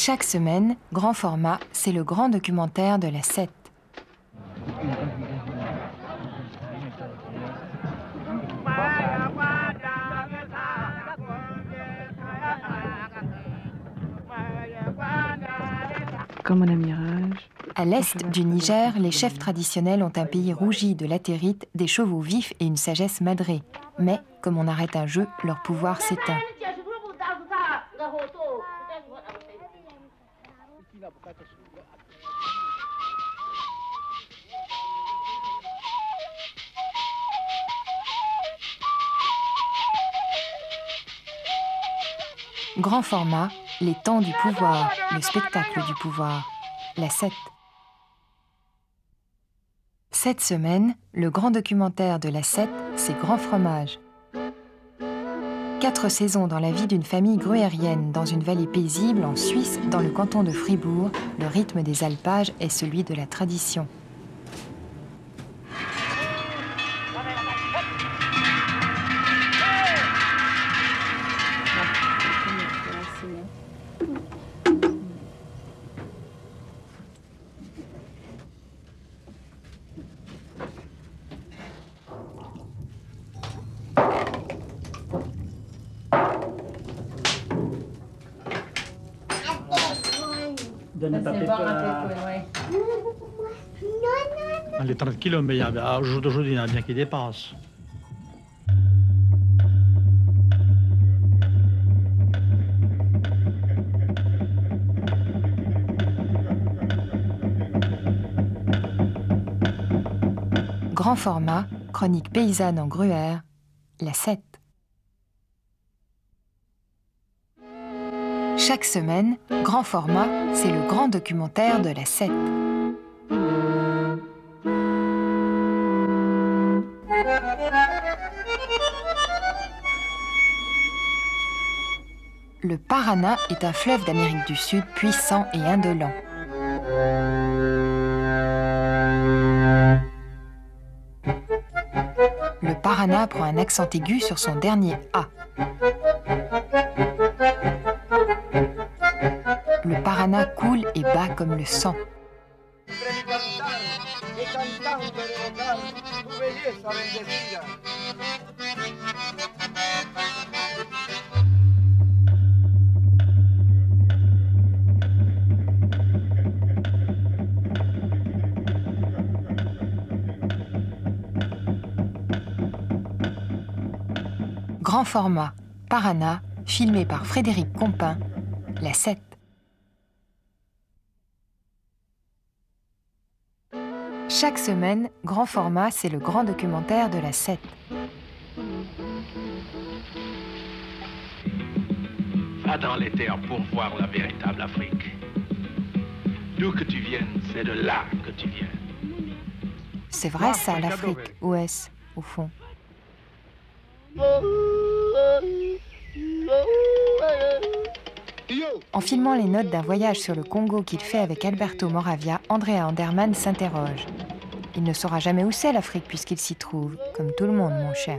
Chaque semaine, grand format, c'est le grand documentaire de la 7. Comme un amirage. À l'est du Niger, les chefs traditionnels ont un pays rougi de latérite, des chevaux vifs et une sagesse madrée. Mais, comme on arrête un jeu, leur pouvoir s'éteint. Grand format, les temps du pouvoir, le spectacle du pouvoir, la 7. Cette semaine, le grand documentaire de la 7, c'est Grand Fromage. 4 saisons dans la vie d'une famille gruyérienne dans une vallée paisible en Suisse, dans le canton de Fribourg. Le rythme des alpages est celui de la tradition. Donnez pas les 30 kilos, mais au jour d'aujourd'hui, il y en a bien qui dépassent. Grand format, chronique paysanne en Gruyère, la 7. Chaque semaine, grand format, c'est le grand documentaire de la 7. Le Paraná est un fleuve d'Amérique du Sud puissant et indolent. Le Paraná prend un accent aigu sur son dernier A. Le Paraná coule et bat comme le sang. Grand format, Paraná, filmé par Frédéric Compin, la 7. Chaque semaine, grand format, c'est le grand documentaire de la 7. Va dans les terres pour voir la véritable Afrique. D'où que tu viennes, c'est de là que tu viens. C'est vrai ça, l'Afrique, où est-ce, au fond? En filmant les notes d'un voyage sur le Congo qu'il fait avec Alberto Moravia, Andrea Anderman s'interroge. Il ne saura jamais où c'est l'Afrique puisqu'il s'y trouve, comme tout le monde, mon cher.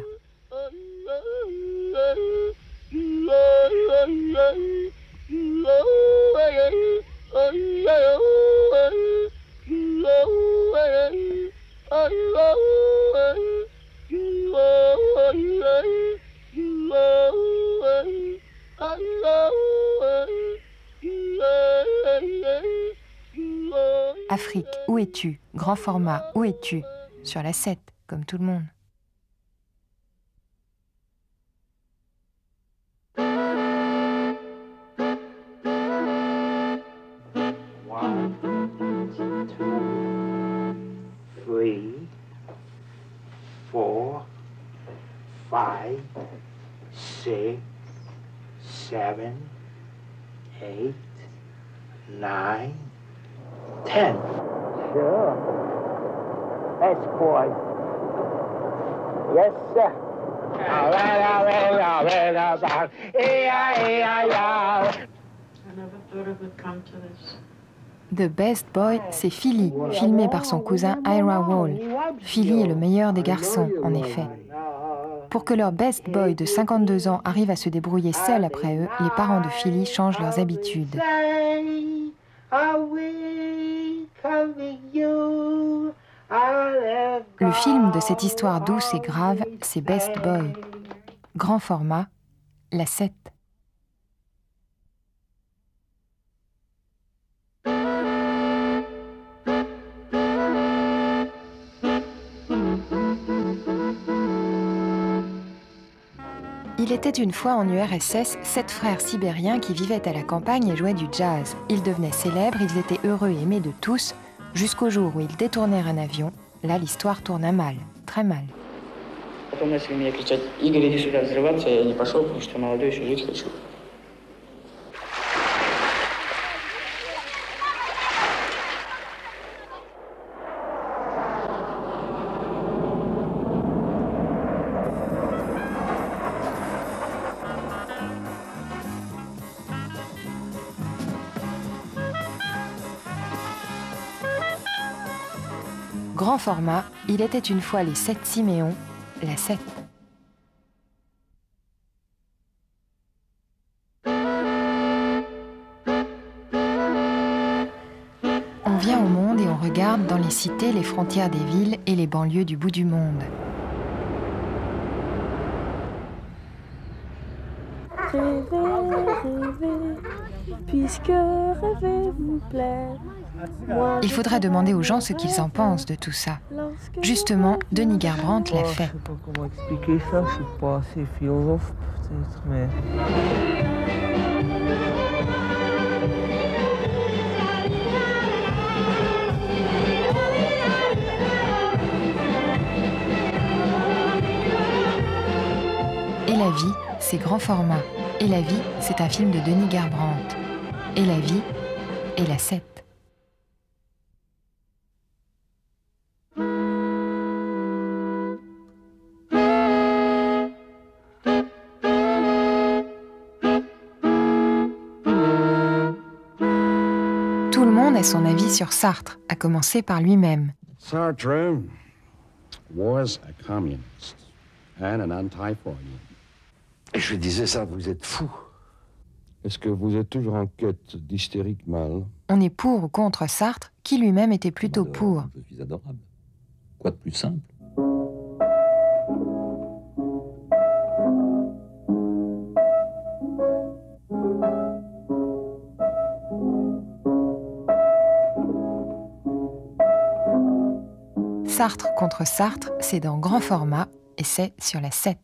Afrique, où es-tu? Grand format, où es-tu? Sur la 7, comme tout le monde. One, two, three, 4, 5, 6, 7, 8, 9, 10. Sure. That's quite. Yes, sir. I never thought it would come to this. The Best Boy, c'est Philly, filmé par son cousin Ira Wall. Philly est le meilleur des garçons, en effet. Pour que leur best boy de 52 ans arrive à se débrouiller seul après eux, les parents de Philly changent leurs habitudes. Le film de cette histoire douce et grave, c'est Best Boy. Grand format, la 7. Il était une fois en URSS 7 frères sibériens qui vivaient à la campagne et jouaient du jazz. Ils devenaient célèbres, ils étaient heureux et aimés de tous, jusqu'au jour où ils détournèrent un avion. Là, l'histoire tourna mal, très mal. Потом начали меня кричать: Игорь, иди сюда взрываться. Я не пошел, потому что молодой, еще жить хочу. Grand format, il était une fois les 7 Siméons, la 7. On vient au monde et on regarde dans les cités, les frontières des villes et les banlieues du bout du monde. Rêvez, rêvez, puisque rêver vous plaît. Il faudrait demander aux gens ce qu'ils en pensent de tout ça. Justement, Denis Garbrandt l'a fait. Je sais pas comment expliquer ça, je suis pas assez philosophe peut-être, mais... Et la vie, c'est grand format. Et la vie, c'est un film de Denis Garbrandt. Et la vie, et la 7. Tout le monde a son avis sur Sartre, à commencer par lui-même. Sartre was a communist and an anti-Freudian. Et je disais ça, vous êtes fou. Est-ce que vous êtes toujours en quête d'hystérique mâle? On est pour ou contre Sartre, qui lui-même était plutôt pour. Je suis adorable. Quoi de plus simple? Sartre contre Sartre, c'est dans grand format et c'est sur la 7.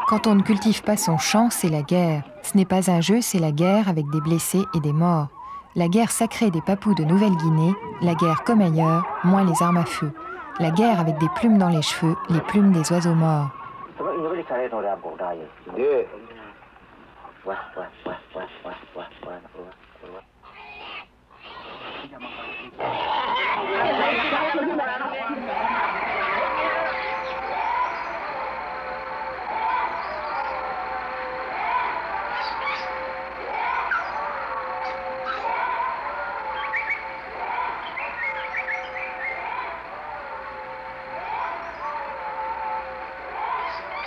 Quand on ne cultive pas son champ, c'est la guerre. Ce n'est pas un jeu, c'est la guerre avec des blessés et des morts. La guerre sacrée des Papous de Nouvelle-Guinée, la guerre comme ailleurs, moins les armes à feu. La guerre avec des plumes dans les cheveux, les plumes des oiseaux morts.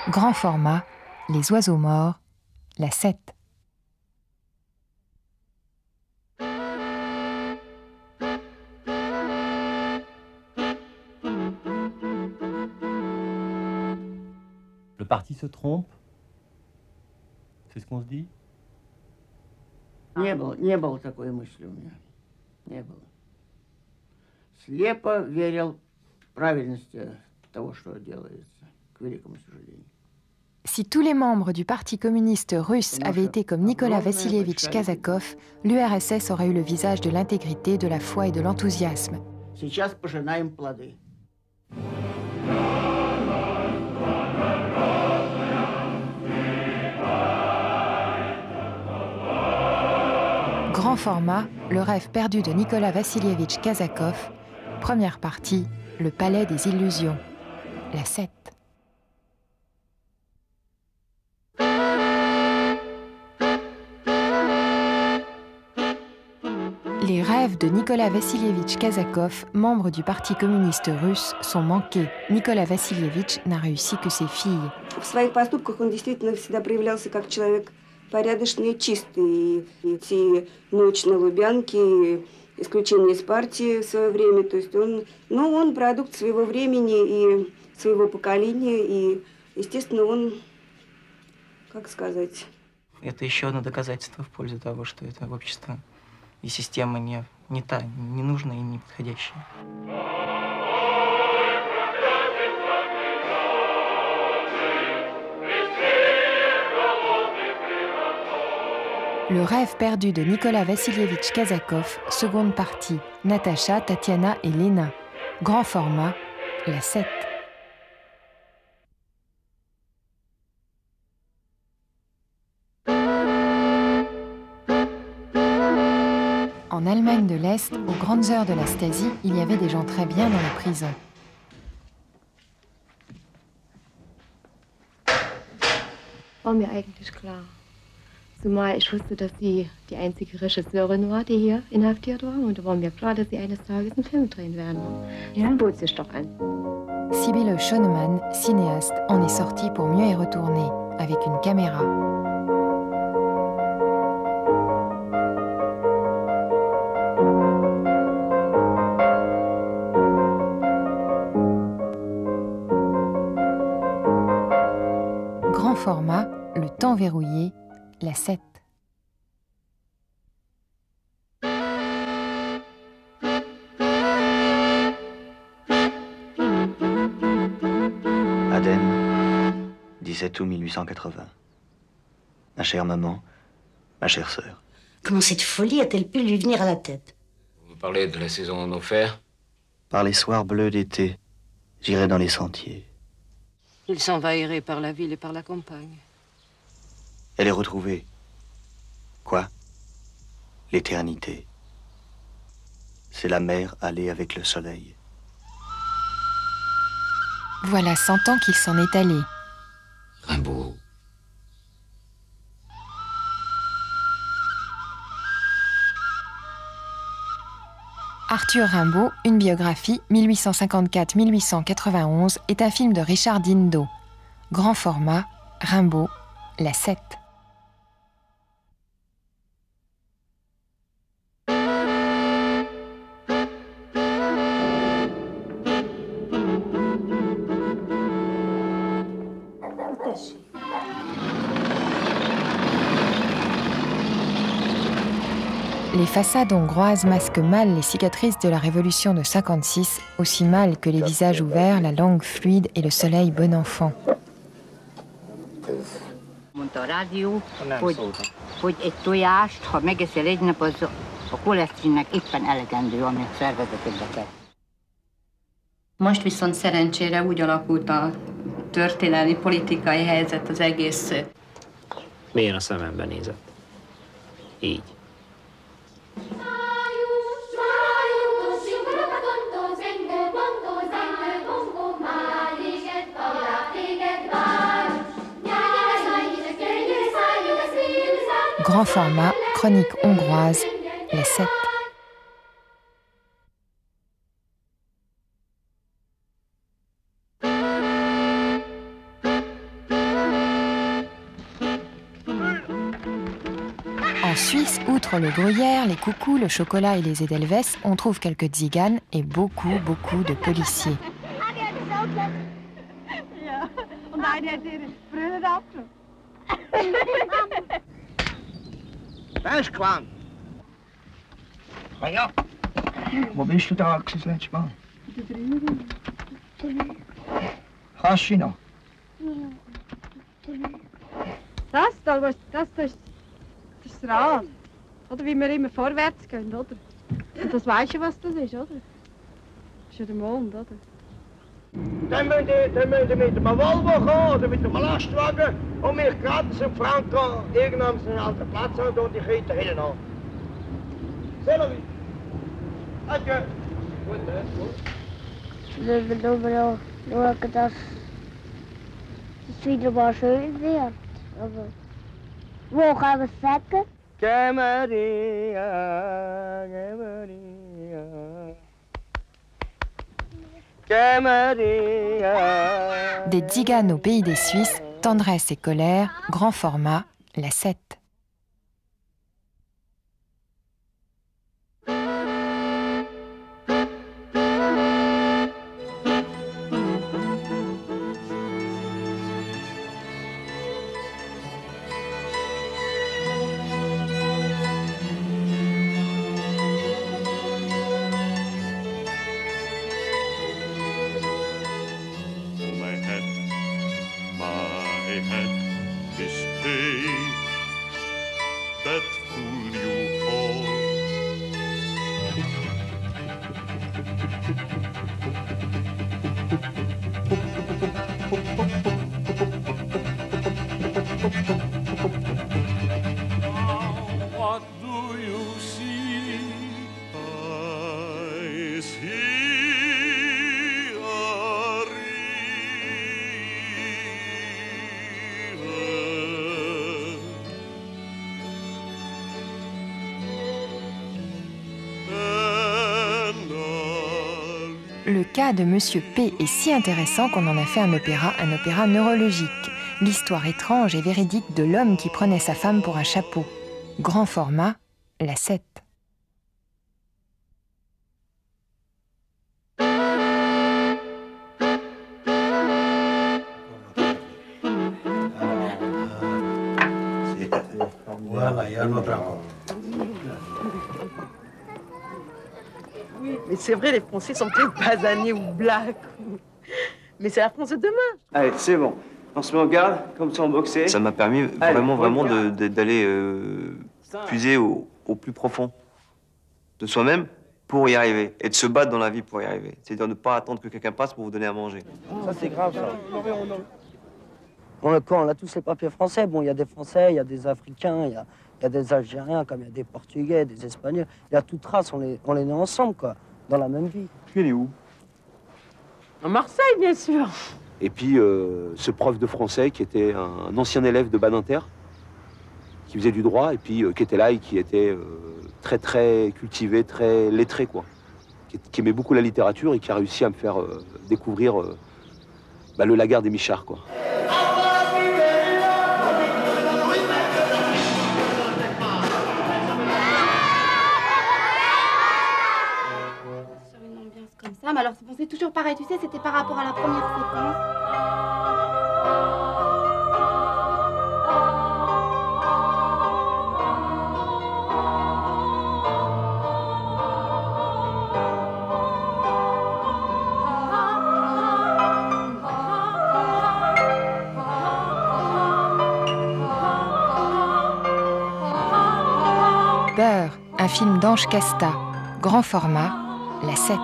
Grand format, les oiseaux morts, la 7. Le parti se trompe? C'est ce qu'on se dit? Не было такой мысли у меня. Не было. Слепо верил в правильности того, что делается, к великому сожалению. Si tous les membres du Parti communiste russe avaient été comme Nicolas Vassilievitch Kazakov, l'URSS aurait eu le visage de l'intégrité, de la foi et de l'enthousiasme. Сейчас пожинаем плоды. Grand format, le rêve perdu de Nicolas Vassilievitch Kazakov. Première partie, le palais des illusions, la 7. Les rêves de Nicolas Vassilievitch Kazakov, membre du Parti communiste russe, sont manqués. Nicolas Vassilievitch n'a réussi que ses filles. В своих поступках он действительно всегда проявлялся как человек порядочный и чистый. И эти ночь на Лубянке, исключение из партии в свое время. То есть он продукт своего времени и своего поколения. И, естественно, он, как сказать... Это еще одно доказательство в пользу того, что это общество и система не та, не нужная и не подходящая. Le rêve perdu de Nicolas Vassilievitch Kazakov, seconde partie, Natacha, Tatiana et Léna. Grand format, la 7. En Allemagne de l'Est, aux grandes heures de la Stasi, il y avait des gens très bien dans la prison. War mir eigentlich klar. Zumal ich wusste, dass sie die einzige Regisseurin war, die hier inhaftiert war. Und da war mir klar, dass sie eines Tages einen Film drehen werden. Ja, bot sich doch an. Sibylle Schoenemann, cinéaste, en est sortie pour mieux y retourner, avec une caméra. Grand format, le temps verrouillé, la 7. Aden, 17 août 1880. Ma chère maman, ma chère sœur. Comment cette folie a-t-elle pu lui venir à la tête? Vous parlez de la saison en enfer? Par les soirs bleus d'été, j'irai dans les sentiers. Il s'envahirait par la ville et par la campagne. Elle est retrouvée. Quoi? L'éternité. C'est la mer allée avec le soleil. Voilà 100 ans qu'il s'en est allé. Rimbaud. Arthur Rimbaud, une biographie 1854-1891 est un film de Richard Dindo. Grand format, Rimbaud, la 7. Les façades hongroises masquent mal les cicatrices de la Révolution de 56, aussi mal que les visages ouverts, la langue fluide et le soleil bon enfant. Mondta a rádió, hogy egy tojást, ha megeszel egy nap, az a koleszterinnek éppen elegendő, ami a szervezetedbe kell. Most viszont szerencsére úgy alakult a történelmi politikai helyzet az egész. Milyen a szemembe nézett? Így. Grand format, chronique hongroise, la 7. En Suisse, outre le gruyère, les coucous, le chocolat et les edelweiss, on trouve quelques tziganes et beaucoup de policiers. Weißklang. Ja. Wo bist du da das letzte Mal? Kannst du noch? Das ist das Rad. Oder wie wir immer vorwärts gehen, oder? Und das weißt du, was das ist, oder? Das ist ja der Mond, oder? Dann müssen die mit einem Volvo kommen oder mit einem Lastwagen und mich gratis in Franken irgendwann einen alten Platz haben und ich reite hinten an. Salut! Adieu! Wir wollen aber auch schauen, dass es wieder mal schön wird. Aber wo kann man es sagen? Que Maria, que Maria, que Maria. Des tziganes au pays des Suisses, tendresse et colère, grand format, la 7. Le cas de Monsieur P est si intéressant qu'on en a fait un opéra neurologique. L'histoire étrange et véridique de l'homme qui prenait sa femme pour un chapeau. Grand format, la 7. Voilà, il y a un autre encore. Oui, mais c'est vrai, les Français sont peut-être basanés ou black. Mais c'est la France de demain. Allez, c'est bon. On se met en garde, comme ça on boxait. Ça m'a permis vraiment d'aller puiser au plus profond de soi-même pour y arriver. Et de se battre dans la vie pour y arriver. C'est-à-dire ne pas attendre que quelqu'un passe pour vous donner à manger. Ça, c'est grave, ça. On a tous les papiers français. Bon, il y a des Français, il y a des Africains, il y a des Algériens, comme il y a des Portugais, des Espagnols. Il y a toute race, on les met ensemble, quoi, dans la même vie. Puis il est où? À Marseille, bien sûr. Et puis, ce prof de français qui était un ancien élève de Badinter, qui faisait du droit, et puis qui était là et qui était très, très cultivé, très lettré, quoi. Qui aimait beaucoup la littérature et qui a réussi à me faire découvrir le Lagarde des Michards, quoi. Mais alors, c'est toujours pareil, tu sais, c'était par rapport à la première séquence. Beurre, un film d'Ange Casta, grand format, la 7.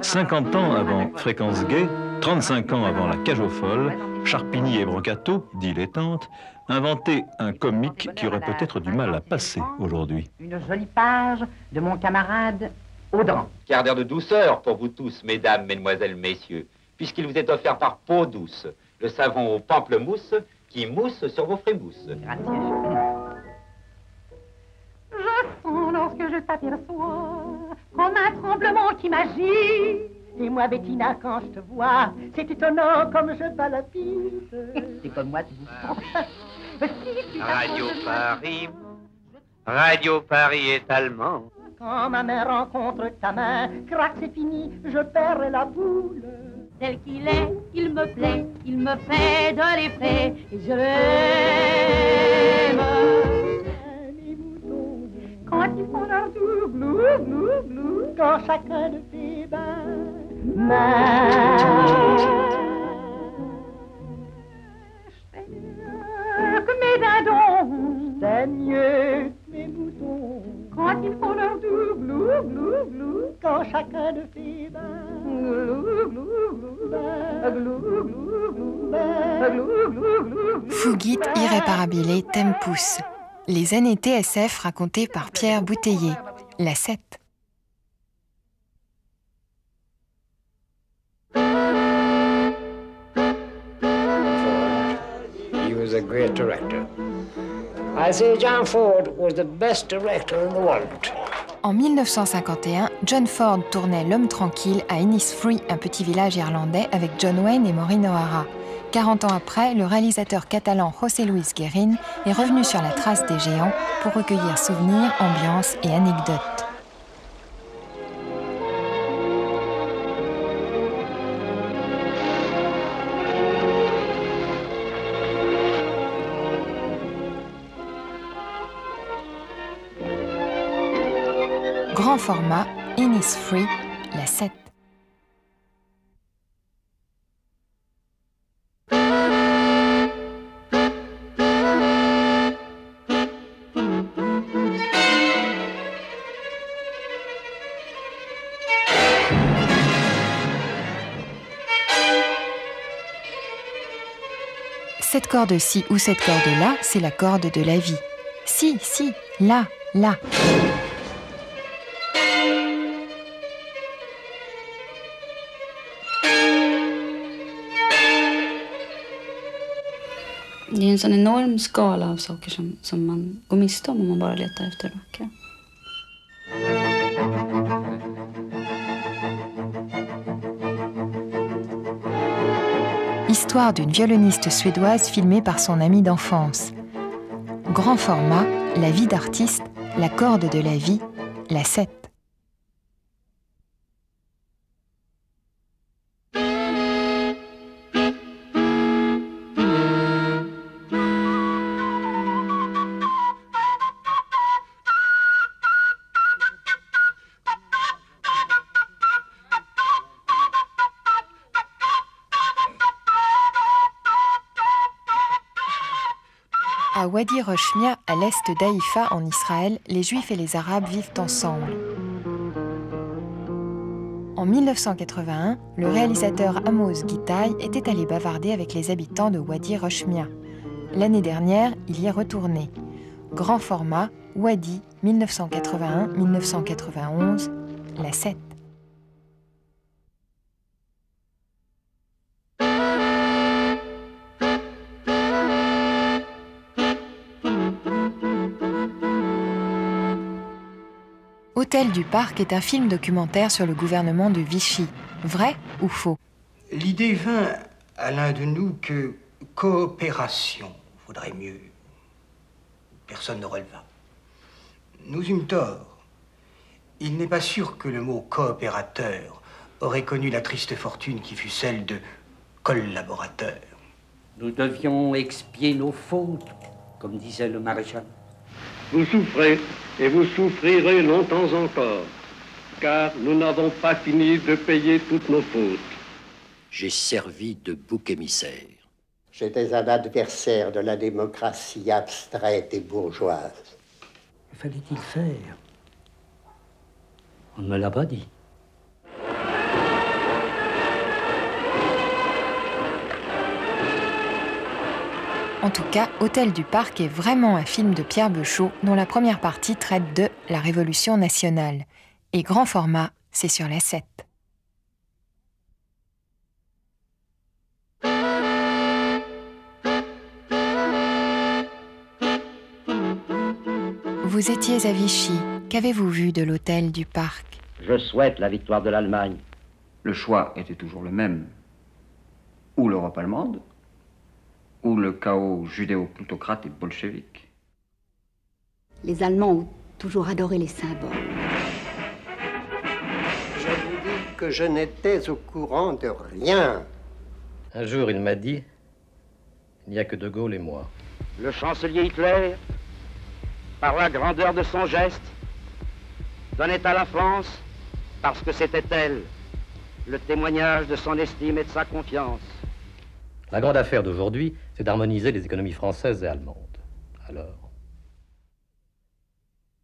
50 ans avant Fréquence Gay, 35 ans avant La Cage aux Folles, Charpigny et Brocato, dilettantes, inventaient un comique qui aurait peut-être du mal à passer aujourd'hui. Une jolie page de mon camarade Audran. Quart d'heure de douceur pour vous tous, mesdames, mesdemoiselles, messieurs, puisqu'il vous est offert par Peau Douce, le savon au pamplemousse qui mousse sur vos frémousses. Je sens lorsque je t'aperçois comme un tremblement qui m'agite. Et moi, Bettina, quand je te vois, c'est étonnant comme je palpite. C'est comme moi, tu bouges. Radio Paris est allemand. Quand ma main rencontre ta main, crac, c'est fini, je perds la boule. Tel qu'il est, il me plaît, il me fait de l'effet, et je l'aime. Quand ils font leur doux, glou, glou, glou, quand chacun de tes bains que mes dindons, c'est mieux que mes moutons. Quand ils font leur doux, glou, glou, glou, quand chacun de tes bains glou, glou, glou, glou, glou, glou, glou, glou. Fugit irréparabile tempus. Les années TSF racontées par Pierre Bouteiller, la 7. great director. I say John Ford was the best director in the world. En 1951, John Ford tournait L'Homme tranquille à Innisfree, un petit village irlandais, avec John Wayne et Maureen O'Hara. 40 ans après, le réalisateur catalan José Luis Guérin est revenu sur la trace des géants pour recueillir souvenirs, ambiances et anecdotes. Grand format, Innisfree, la 7. Cette corde-ci ou cette corde-là, c'est la corde de la vie. Si, là, là. Det är en sån enorm skala av saker som man går miste om man bara letar efter vackra. Histoire d'une violoniste suédoise filmée par son amie d'enfance. Grand format, la vie d'artiste, la corde de la vie, la 7. À Wadi Roshmia, à l'est d'Haïfa, en Israël, les Juifs et les Arabes vivent ensemble. En 1981, le réalisateur Amos Gitaï était allé bavarder avec les habitants de Wadi Roshmia. L'année dernière, il y est retourné. Grand format, Wadi, 1981-1991, la 7. Hôtel du Parc est un film documentaire sur le gouvernement de Vichy. Vrai ou faux? L'idée vint à l'un de nous que coopération vaudrait mieux. Personne ne releva. Nous eûmes tort. Il n'est pas sûr que le mot coopérateur aurait connu la triste fortune qui fut celle de collaborateur. Nous devions expier nos fautes, comme disait le maréchal. Vous souffrez et vous souffrirez longtemps encore, car nous n'avons pas fini de payer toutes nos fautes. J'ai servi de bouc émissaire. J'étais un adversaire de la démocratie abstraite et bourgeoise. Que fallait-il faire? On ne me l'a pas dit. En tout cas, Hôtel du Parc est vraiment un film de Pierre Beuchot dont la première partie traite de la Révolution nationale. Et grand format, c'est sur la 7. Vous étiez à Vichy. Qu'avez-vous vu de l'Hôtel du Parc? Je souhaite la victoire de l'Allemagne. Le choix était toujours le même. Ou l'Europe allemande, ou le chaos judéo-plutocrate et bolchevique. Les Allemands ont toujours adoré les symboles. Je vous dis que je n'étais au courant de rien. Un jour, il m'a dit, il n'y a que De Gaulle et moi. Le chancelier Hitler, par la grandeur de son geste, donnait à la France, parce que c'était elle, le témoignage de son estime et de sa confiance. La grande affaire d'aujourd'hui, c'est d'harmoniser les économies françaises et allemandes. Alors?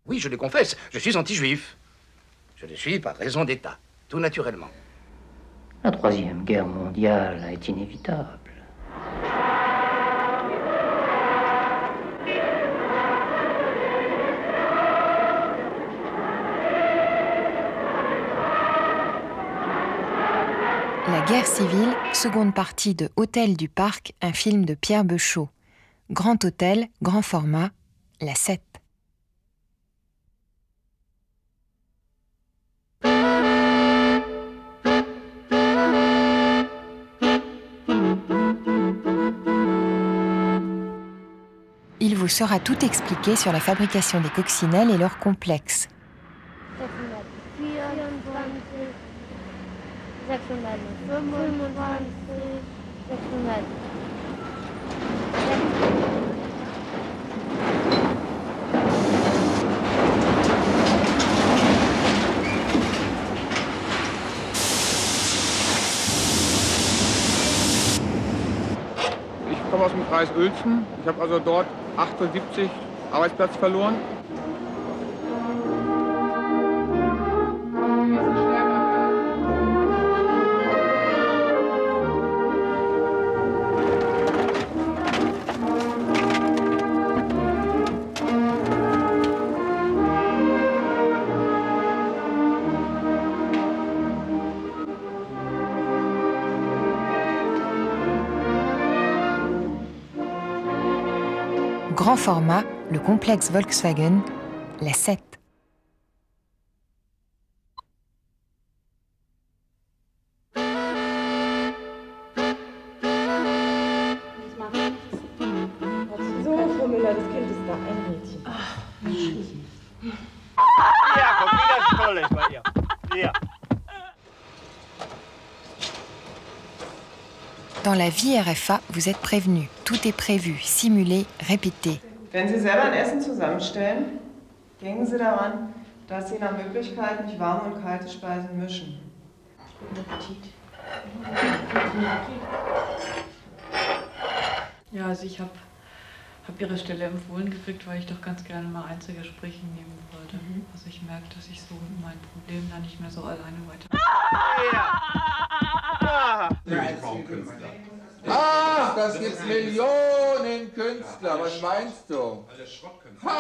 Oui, je le confesse, je suis anti-juif. Je le suis par raison d'État, tout naturellement. La Troisième Guerre mondiale est inévitable. La guerre civile, seconde partie de Hôtel du Parc, un film de Pierre Beuchot. Grand hôtel, grand format, la 7. Il vous sera tout expliqué sur la fabrication des coccinelles et leurs complexes. Ich komme aus dem Kreis Uelzen. Ich habe also dort 78 Arbeitsplätze verloren. Grand format, le complexe Volkswagen, la 7. So, Frau Müller, das Kind ist da, ein Mädchen. Ach, ja, guck, wie das toll ist bei ihr. Ja. Dans la vie RFA, vous êtes prévenu. Tout est prévu, simulé, répété. Wenn Sie selber ein Essen zusammenstellen, denken Sie daran, dass Sie nach Möglichkeit nicht warme und kalte Speisen mischen. Guten Appetit. Ja, also ich hab Ihre Stelle empfohlen gekriegt, weil ich doch ganz gerne mal Einzelgespräche nehmen würde. Also ich merke, dass ich so mit meinen Problemen da nicht mehr so alleine weiter... Ach, das gibt's Millionen Künstler, was meinst du? Alle Schrottkünstler.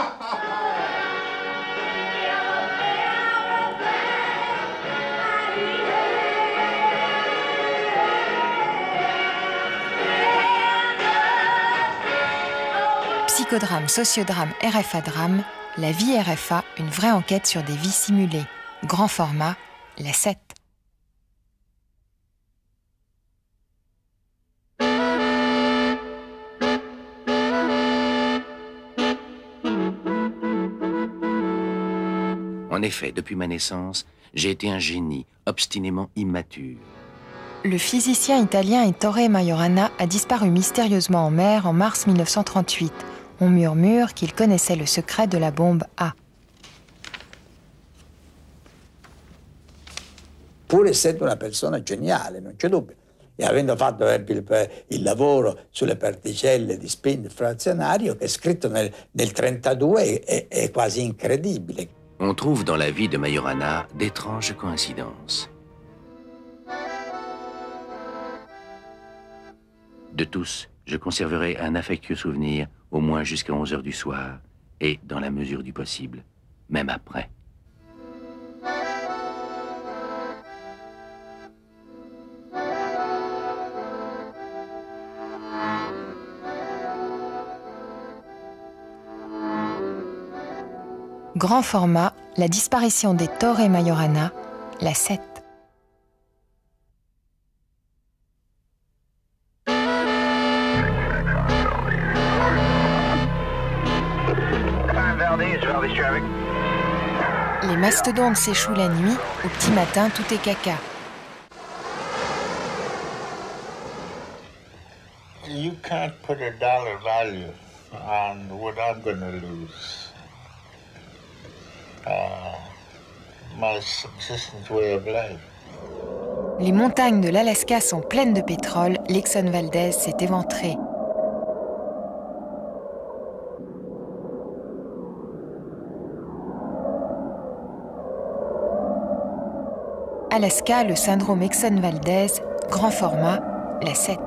Psychodrame, sociodrame, RFA-drame, la vie RFA, une vraie enquête sur des vies simulées. Grand format, la 7. En effet, depuis ma naissance, j'ai été un génie, obstinément immature. Le physicien italien Ettore Majorana a disparu mystérieusement en mer en mars 1938. On murmure qu'il connaissait le secret de la bombe A. Pur essendo una persona geniale, non c'è dubbio, e avendo fatto il lavoro sulle particelle di spin frazionario, che è scritto nel 1932, è quasi incredibile. On trouve dans la vie de Majorana d'étranges coïncidences. De tous, je conserverai un affectueux souvenir, au moins jusqu'à 11 heures du soir, et, dans la mesure du possible, même après. Grand format, la disparition d'Ettore Majorana, la 7. Les mastodontes s'échouent la nuit, au petit matin tout est caca. You can't put a dollar value on what I'm going to lose. My subsistence way of life. Les montagnes de l'Alaska sont pleines de pétrole, l'Exxon Valdez s'est éventré. Alaska, le syndrome Exxon Valdez, grand format, la 7.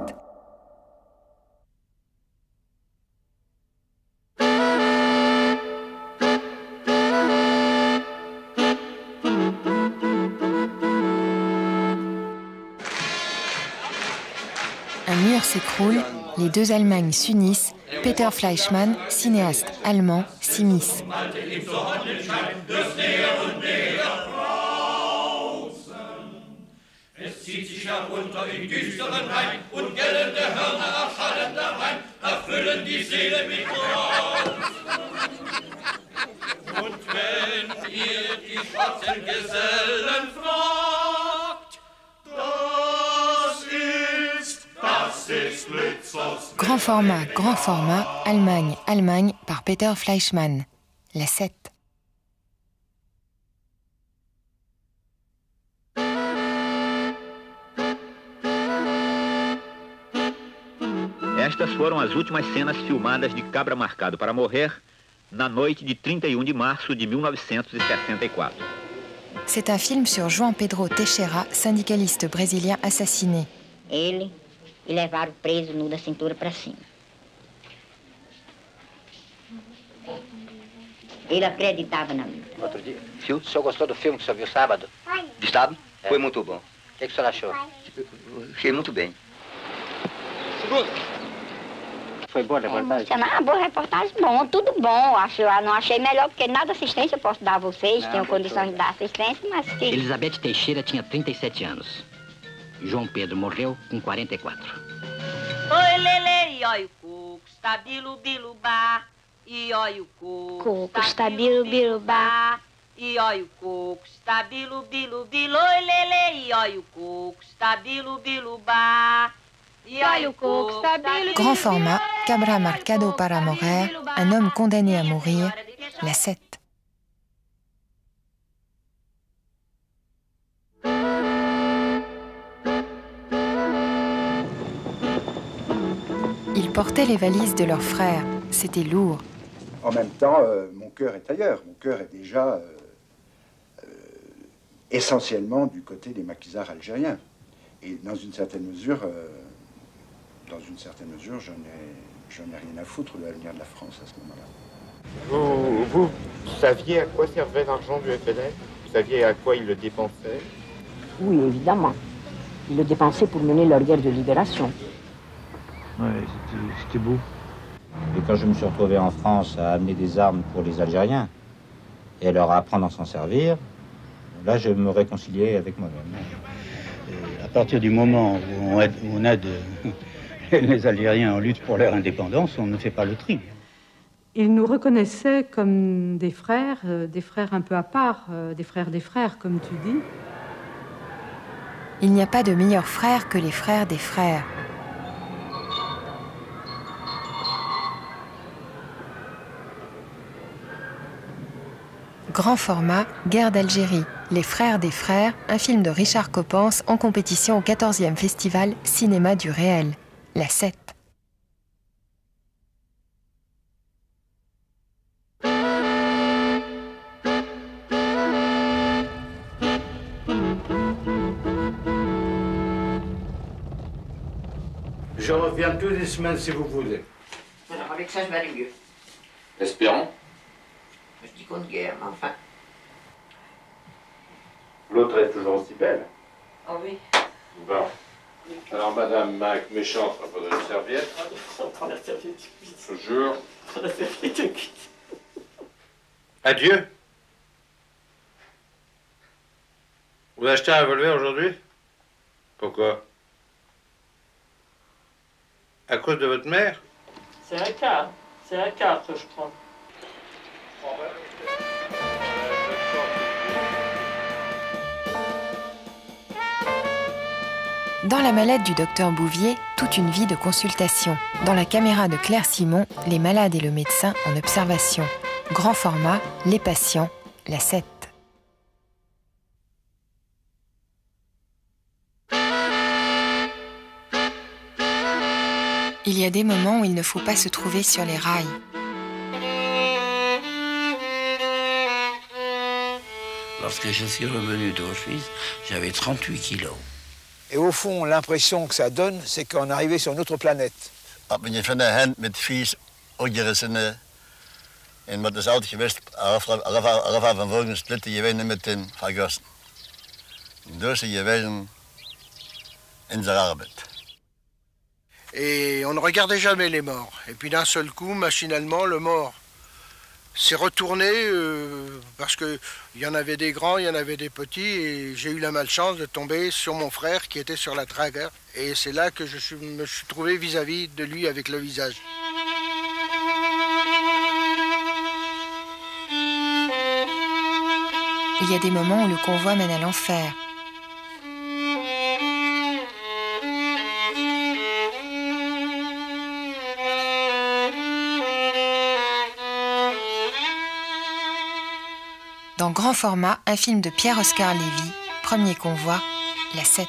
Un mur s'écroule, les deux Allemagnes s'unissent, Peter Fleischmann, cinéaste allemand, s'immisce. Es zieht sich herunter in düsteren Rhein und gellende Hörner erschallen darein, erfüllen die Seele mit Graus. Und wenn ihr die schwarzen Gesellen fragt, das ist Blitzers. Grand format, Allemagne, Allemagne par Peter Fleischmann. La 7. Estas foram as últimas cenas filmadas de Cabra Marcado para Morrer na noite de 31 de março de 1964. C'est un film sur João Pedro Teixeira, syndicaliste brésilien assassiné. Ele e levaram preso nu da cintura para cima. Ele acreditava na luta. Outro dia. O senhor gostou do filme que o senhor viu sábado? De Estado? É. Foi muito bom. O que o senhor achou? Achei muito bem. Seguro. Foi boa a reportagem? Boa reportagem, bom, tudo bom. Eu não achei melhor, porque nada assistência eu posso dar a vocês, tenho condições de dar assistência, mas sim. Elizabeth Teixeira tinha 37 anos. João Pedro morreu com 44. Oi, lele, e oi o coco, está bilu-bilubá. E oi o coco, está bilu-bilubá. E oi o coco, está bilu-bilu-bilu. Oi, lele, e oi o coco, está bilu-bilubá. Grand format, Cabra Marcado para Morrer, un homme condamné à mourir, la 7. Ils portaient les valises de leurs frères, c'était lourd. En même temps, mon cœur est ailleurs. Mon cœur est déjà essentiellement du côté des maquisards algériens. Et dans une certaine mesure, j'en ai rien à foutre de l'avenir de la France à ce moment-là. Vous saviez à quoi servait l'argent du FLN? Vous saviez à quoi ils le dépensaient? Oui, évidemment. Ils le dépensaient pour mener leur guerre de libération. Oui, c'était beau. Et quand je me suis retrouvé en France à amener des armes pour les Algériens et à leur apprendre à s'en servir, là je me réconciliais avec moi-même. À partir du moment où on aide les Algériens en lutte pour leur indépendance, on ne fait pas le tri. Ils nous reconnaissaient comme des frères un peu à part, des frères, comme tu dis. Il n'y a pas de meilleurs frères que les frères des frères. Grand format, Guerre d'Algérie, Les Frères des Frères, un film de Richard Coppens en compétition au 14e Festival Cinéma du Réel, la 7. Je reviens toutes les semaines si vous voulez. Alors avec ça, je vais aller mieux. Espérons. Je dis contre guerre, mais enfin. L'autre est toujours aussi belle. Oh oui. Bon. Alors, Madame Mac, méchante, on va prendre une serviette. On prend la serviette. Je jure. On prend la serviette. Adieu. Vous achetez un revolver aujourd'hui? Pourquoi? À cause de votre mère? C'est un quart que je prends. Dans la mallette du docteur Bouvier, toute une vie de consultation. Dans la caméra de Claire Simon, les malades et le médecin en observation. Grand format, les patients, la 7. Il y a des moments où il ne faut pas se trouver sur les rails. Lorsque je suis revenu d'Auschwitz, j'avais 38 kilos. Et au fond, l'impression que ça donne, c'est qu'on est arrivé sur une autre planète. Ben je van de hand met vies uitgerissene en met de auto geweest, Rafa van Volgen splitten je wenen met den vergossen. Dus je wenen in zijn arbeid. Et on ne regardait jamais les morts. Et puis d'un seul coup, machinalement, le mort s'est retourné parce qu'il y en avait des grands, il y en avait des petits. Et j'ai eu la malchance de tomber sur mon frère qui était sur la tragueur. Et c'est là que me suis trouvé vis-à-vis de lui avec le visage. Il y a des moments où le convoi mène à l'enfer. Dans grand format, un film de Pierre-Oscar Lévy, Premier convoi, la 7.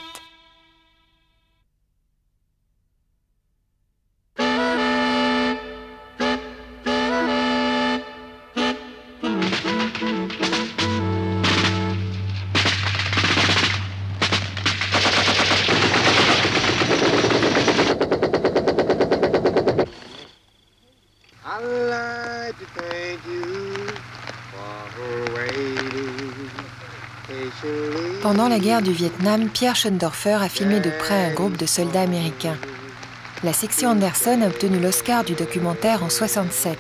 Pendant la guerre du Vietnam, Pierre Schoendorfer a filmé de près un groupe de soldats américains. La section Anderson a obtenu l'Oscar du documentaire en 1967.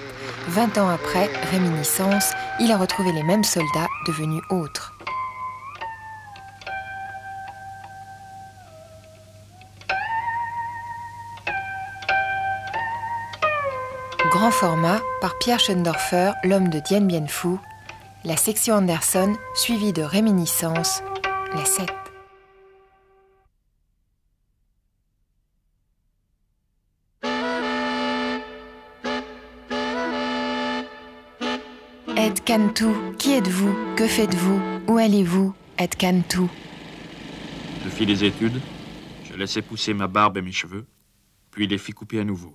20 ans après, Réminiscence, il a retrouvé les mêmes soldats devenus autres. Grand format, par Pierre Schoendorfer, l'homme de Dien Bien Phu, la section Anderson, suivie de Réminiscence, la 7. Ed Cantu, qui êtes-vous? Que faites-vous? Où allez-vous? Ed Cantu. Je fis des études, je laissai pousser ma barbe et mes cheveux, puis les fis couper à nouveau.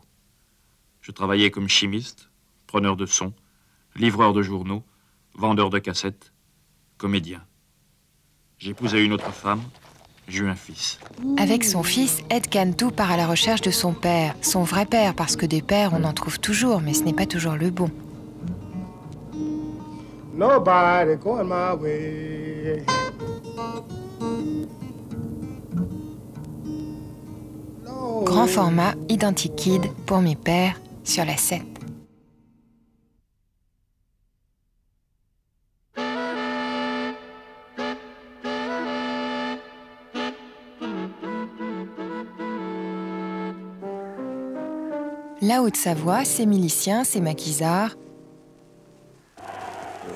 Je travaillais comme chimiste, preneur de son, livreur de journaux, vendeur de cassettes, comédien. J'épousai une autre femme, j'eus un fils. Avec son fils, Ed Cantu part à la recherche de son père, son vrai père, parce que des pères on en trouve toujours, mais ce n'est pas toujours le bon. Nobody going my way. Grand format, Identikid, pour mes pères, sur la 7. La Haute-Savoie, ses miliciens, ses maquisards.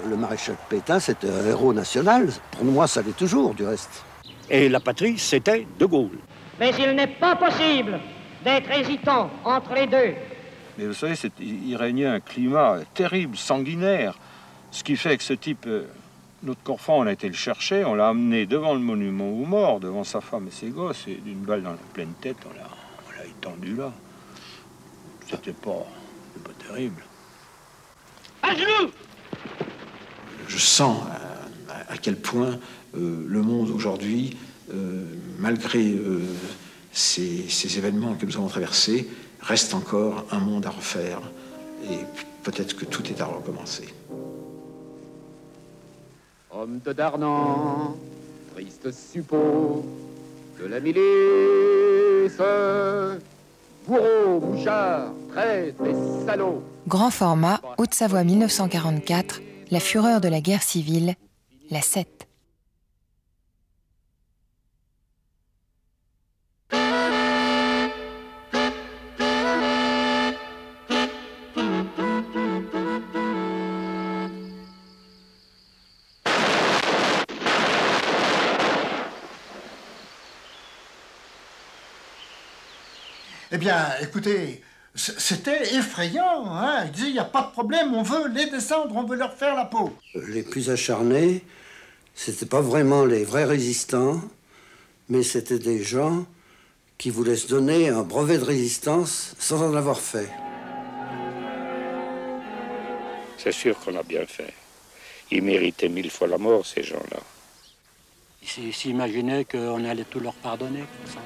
Le maréchal Pétain, c'était un héros national. Pour moi, ça l'est toujours, du reste. Et la patrie, c'était De Gaulle. Mais il n'est pas possible d'être hésitant entre les deux. Mais vous savez, il régnait un climat terrible, sanguinaire. Ce qui fait que ce type, notre Corfan, on a été le chercher, on l'a amené devant le monument aux morts, devant sa femme et ses gosses, et d'une balle dans la pleine tête, on l'a étendu là. C'était pas terrible. À genoux! Je sens à quel point le monde aujourd'hui, malgré ces événements que nous avons traversés, reste encore un monde à refaire. Et peut-être que tout est à recommencer. Homme de Darnan, triste suppôt de la milice, bourreau, mouchard, traître et salaud. Grand format, Haute-Savoie 1944, la fureur de la guerre civile, la 7. Eh bien, écoutez, c'était effrayant, hein. Ils disaient, il n'y a pas de problème, on veut les descendre, on veut leur faire la peau. Les plus acharnés, c'était pas vraiment les vrais résistants, mais c'était des gens qui voulaient se donner un brevet de résistance sans en avoir fait. C'est sûr qu'on a bien fait. Ils méritaient 1000 fois la mort, ces gens-là. Ils s'imaginaient qu'on allait tout leur pardonner, comme ça.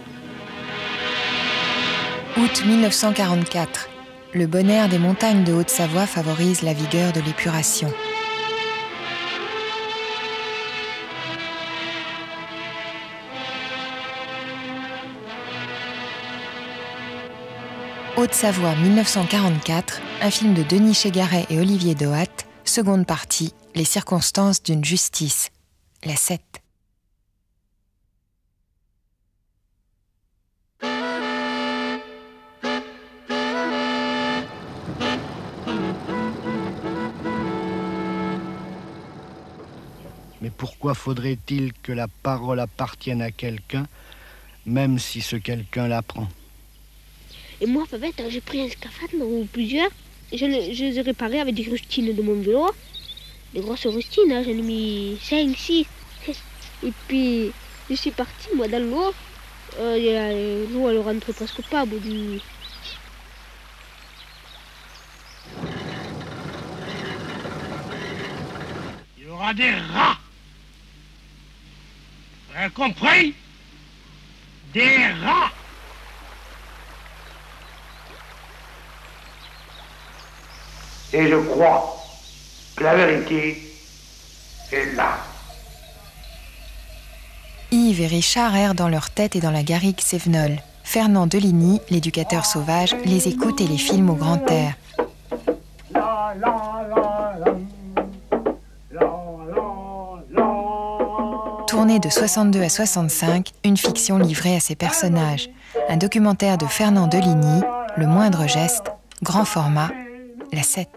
Août 1944. Le bon air des montagnes de Haute-Savoie favorise la vigueur de l'épuration. Haute-Savoie 1944, un film de Denis Chégaret et Olivier Dohat, seconde partie, les circonstances d'une justice, la 7. Mais pourquoi faudrait-il que la parole appartienne à quelqu'un, même si ce quelqu'un la prend? Et moi, Fabette, j'ai pris un scaphandre ou plusieurs, et je les ai réparés avec des rustines de mon vélo. Des grosses rustines, hein, j'en ai mis 5, 6. Et puis, je suis parti, moi, dans l'eau. L'eau, elle rentre presque pas au bout du... Il y aura des rats. Vous avez compris? Des rats. Et je crois que la vérité est là. Yves et Richard errent dans leur tête et dans la garrigue Sévenol. Fernand Deligny, l'éducateur sauvage, les écoute et les filme au grand air. Tournée de 62 à 65, une fiction livrée à ses personnages. Un documentaire de Fernand Deligny, Le moindre geste, grand format, la 7.